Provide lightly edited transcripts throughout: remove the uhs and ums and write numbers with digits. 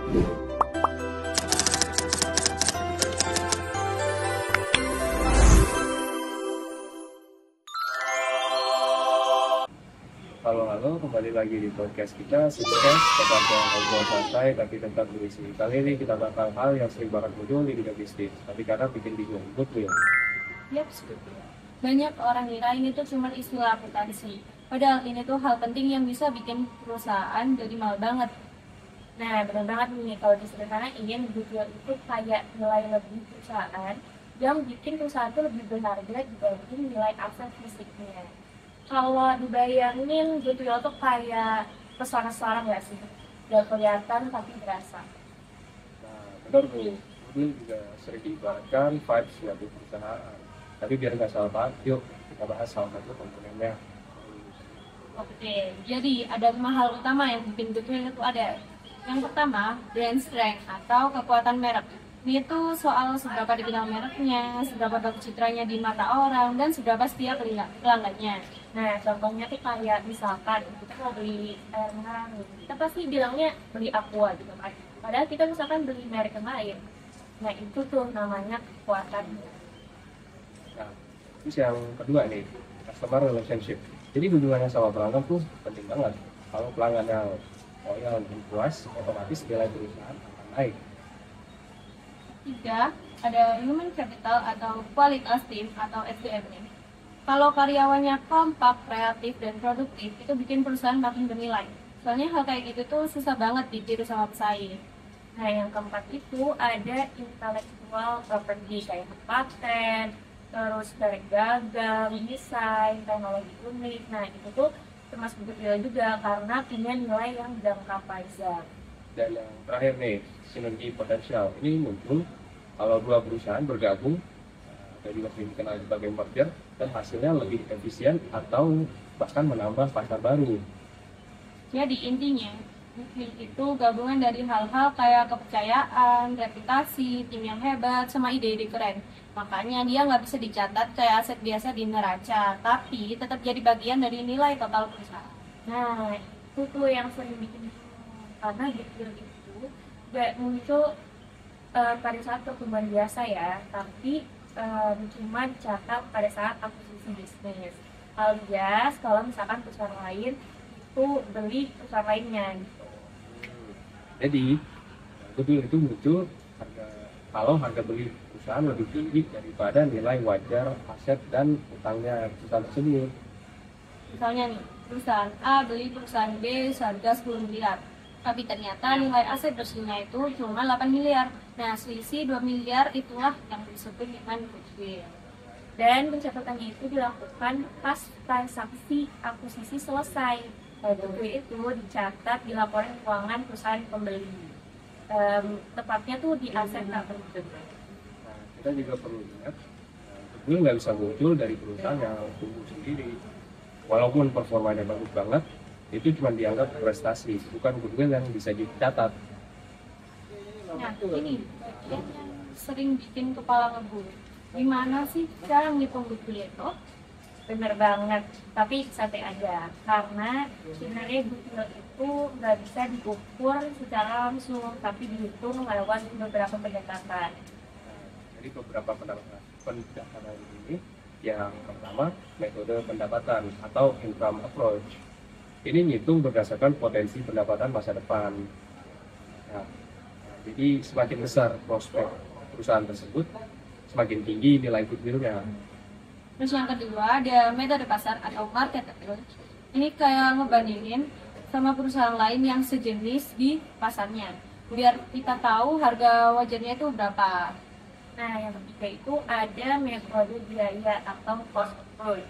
Halo, kembali lagi di podcast kita, sukses, tetap ngobrol santai, tapi tetap berisi. Kali ini kita bakal hal yang sering banget muncul di dunia bisnis, tapi kadang bikin bingung, goodwill. Yap, banyak orang ngira ini tuh cuma istilah akuntansi. Padahal ini tuh hal penting yang bisa bikin perusahaan jadi mahal banget. Nah, benar banget nih, kalau disederhanain, goodwill itu kayak nilai lebih perusahaan yang bikin perusahaan itu lebih berharga dibanding nilai aset fisiknya. Kalau dibayangin, goodwill tuh kayak pesona nggak sih? Gak kelihatan tapi berasa. Nah, benar tuh, goodwill juga sering diibaratkan vibes suatu perusahaan. Tapi biar nggak salah paham, yuk kita bahas salah satu komponennya. Oke, jadi ada 5 hal utama yang bikin goodwill itu ada. Yang pertama, brand strength atau kekuatan merek. Ini tuh soal seberapa dikenal mereknya, seberapa bagus citranya di mata orang, dan seberapa setia pelanggannya. Nah, contohnya tuh kayak misalkan kita mau beli air mineral, kita pasti bilangnya beli Aqua gitu kan. Padahal kita misalkan beli merek yang lain. Nah, itu tuh namanya kekuatan. Nah, terus yang kedua nih, customer relationship. Jadi hubungannya sama pelanggan tuh penting banget. Kalau pelanggannya loyal dan puas, otomatis nilai perusahaan akan naik. 3, ada human capital atau kualitas tim atau SDM nih. Kalau karyawannya kompak, kreatif, dan produktif, itu bikin perusahaan makin bernilai. Soalnya hal kayak gitu tuh susah banget ditiru sama pesaing. Nah, yang keempat itu ada intellectual property kayak paten, terus merek gagal, desain, teknologi unik. Nah, itu tuh termasuk goodwill juga karena punya nilai yang jangka panjang. Dan yang terakhir nih, sinergi potensial. Ini muncul kalau dua perusahaan bergabung dari lebih dikenal sebagai merger dan hasilnya lebih efisien atau bahkan menambah pasar baru. Jadi intinya, goodwill itu gabungan dari hal-hal kayak kepercayaan, reputasi, tim yang hebat, sama ide-ide keren. Makanya dia nggak bisa dicatat kayak aset biasa di neraca, tapi tetap jadi bagian dari nilai total perusahaan. Nah, itu tuh yang sering bikin bingung. Karena goodwill itu nggak muncul pada saat pertumbuhan biasa ya, tapi cuma dicatat pada saat akuisisi bisnis. Alias kalau misalkan perusahaan lain itu beli perusahaan lainnya gitu. Jadi, goodwill itu muncul kalau harga beli perusahaan lebih tinggi daripada nilai wajar aset dan utangnya perusahaan tersebut. Misalnya nih, perusahaan A beli perusahaan B seharga 10 miliar. Tapi ternyata nilai aset bersihnya itu cuma 8 miliar. Nah, selisih 2 miliar itulah yang disebut dengan goodwill. Dan pencatatannya itu dilakukan pas transaksi akuisisi selesai. Goodwill itu dicatat di laporan keuangan perusahaan pembeli. Tepatnya tuh di aset tak berujung. Nah, kita juga perlu ingat, goodwill nggak bisa muncul dari perusahaan yang tumbuh sendiri. Walaupun performanya bagus banget, itu cuma dianggap prestasi, bukan goodwill yang bisa dicatat. Nah, ini bagian yang sering bikin kepala ngebul. Gimana sih cara ngitung goodwill itu? Bener banget, tapi santai aja. Karena sebenarnya goodwill itu nggak bisa diukur secara langsung, tapi dihitung lewat beberapa pendekatan. Jadi beberapa pendekatan ini, yang pertama metode pendapatan atau income approach. Ini ngitung berdasarkan potensi pendapatan masa depan. Nah, jadi semakin besar prospek perusahaan tersebut, semakin tinggi nilai goodwill-nya. Terus yang kedua ada metode pasar atau market approach. Ini kayak ngebandingin sama perusahaan lain yang sejenis di pasarnya, biar kita tahu harga wajarnya itu berapa. Nah, yang ketiga itu ada metode biaya atau cost approach.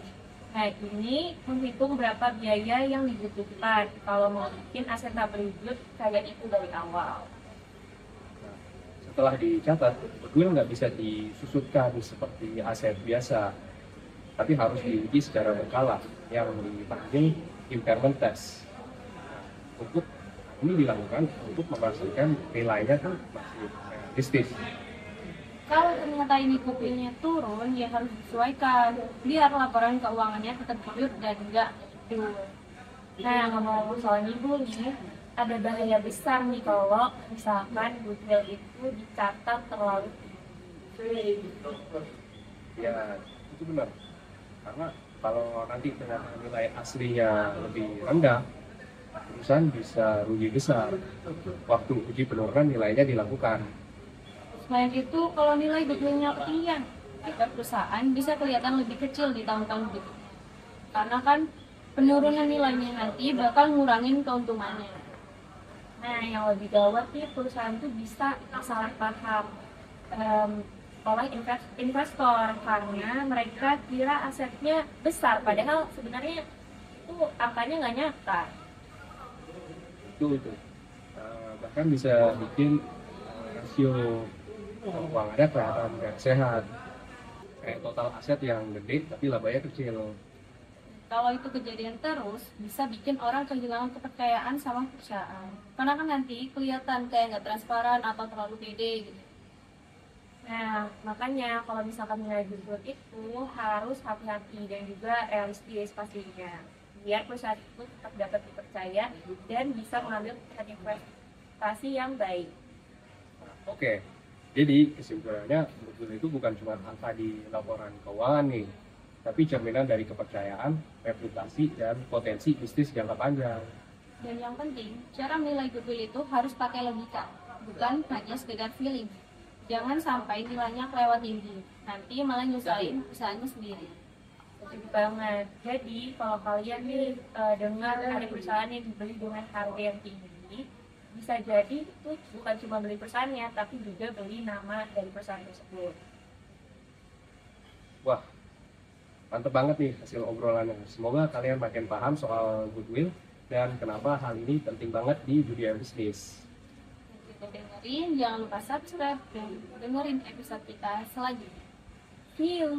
Nah, ini menghitung berapa biaya yang dibutuhkan kalau mau bikin aset tak berwujud kayak itu dari awal. Nah, setelah dicatat, goodwill nggak bisa disusutkan seperti aset biasa, tapi harus diuji secara berkala yang dipanggil impairment test. Nah, ini dilakukan untuk memastikan nilainya tuh masih realistis. Kalau ternyata ini goodwill-nya turun, ya harus disesuaikan biar laporan keuangannya tetap jujur dan enggak dulu. Nah, ngomong soal nibul nih, ada bahaya besar nih kalau misalkan goodwill itu dicatat terlalu tinggi. Ya, itu benar. Karena kalau nanti ternyata nilai aslinya lebih rendah, perusahaan bisa rugi besar waktu uji penurunan nilainya dilakukan. Selain itu, kalau nilai goodwill-nya ketinggian, perusahaan bisa kelihatan lebih kecil di tahun-tahun berikutnya. Karena kan penurunan nilainya nanti bakal ngurangin keuntungannya. Nah, yang lebih gawat nih, perusahaan itu bisa salah paham oleh investor karena mereka kira asetnya besar, padahal sebenarnya itu angkanya nggak nyata. Itu. Bahkan bisa bikin rasio keuangannya kelihatan nggak sehat. Kayak total aset yang gede tapi labanya kecil. Kalau itu kejadian terus, bisa bikin orang kehilangan kepercayaan sama perusahaan. Karena kan nanti kelihatan kayak nggak transparan atau terlalu pede gitu. Nah, makanya kalau misalkan nilai goodwill itu harus hati-hati dan juga realistis pastinya. Biar perusahaan itu tetap dapat dipercaya dan bisa mengambil keputusan investasi yang baik. Oke, jadi kesimpulannya goodwill itu bukan cuma angka di laporan keuangan nih, tapi cerminan dari kepercayaan, reputasi, dan potensi bisnis jangka panjang. Dan yang penting, cara menilai goodwill itu harus pakai logika, bukan hanya sekedar feeling. Jangan sampai nilainya kelewat tinggi, nanti malah nyusahin usahanya sendiri. Betul banget. Jadi kalau kalian nih dengar ada perusahaan yang dibeli dengan harga yang tinggi, bisa jadi itu bukan cuma beli perusahaannya, tapi juga beli nama dari perusahaan tersebut. Wah, mantep banget nih hasil obrolannya. Semoga kalian makin paham soal goodwill dan kenapa hal ini penting banget di dunia bisnis. Kita dengerin, jangan lupa subscribe dan dengerin episode kita selanjutnya. See you!